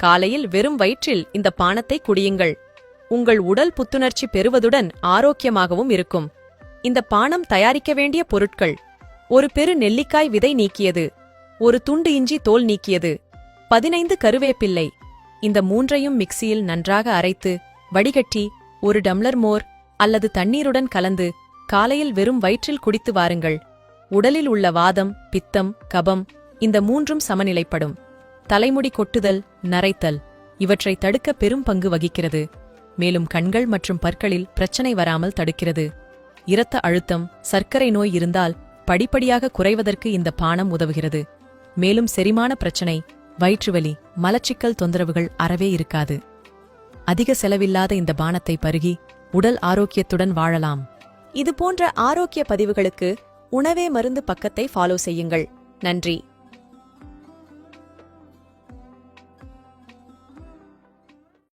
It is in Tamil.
காலையில் வெறும் வயிற்றில் இந்த பானத்தை குடியுங்கள். உங்கள் உடல் புத்துணர்ச்சி பெறுவதுடன் ஆரோக்கியமாகவும் இருக்கும். இந்த பானம் தயாரிக்க வேண்டிய பொருட்கள்: ஒரு பெரு நெல்லிக்காய் விதை நீக்கியது, ஒரு துண்டு இஞ்சி தோல் நீக்கியது, 15 கருவேப்பிள்ளை. இந்த மூன்றையும் மிக்சியில் நன்றாக அரைத்து வடிகட்டி 1 டம்ளர் மோர் அல்லது தண்ணீருடன் கலந்து காலையில் வெறும் வயிற்றில் குடித்து வாருங்கள். உடலில் உள்ள வாதம், பித்தம், கபம் இந்த மூன்றும் சமநிலைப்படும். தலைமுடி கொட்டுதல், நரைத்தல் இவற்றை தடுக்க பெரும் பங்கு வகிக்கிறது. மேலும் கண்கள் மற்றும் பற்களில் பிரச்சனை வராமல் தடுக்கிறது. இரத்த அழுத்தம், சர்க்கரை நோய் இருந்தால் படிப்படியாக குறைவதற்கு இந்த பானம் உதவுகிறது. மேலும் செரிமான பிரச்சனை, வயிற்றுவலி, மலச்சிக்கல் தொந்தரவுகள் அறவே இருக்காது. அதிக செலவில்லாத இந்த பானத்தை பருகி உடல் ஆரோக்கியத்துடன் வாழலாம். இதுபோன்ற ஆரோக்கிய பதிவுகளுக்கு உணவே மருந்து பக்கத்தை ஃபாலோ செய்யுங்கள். நன்றி.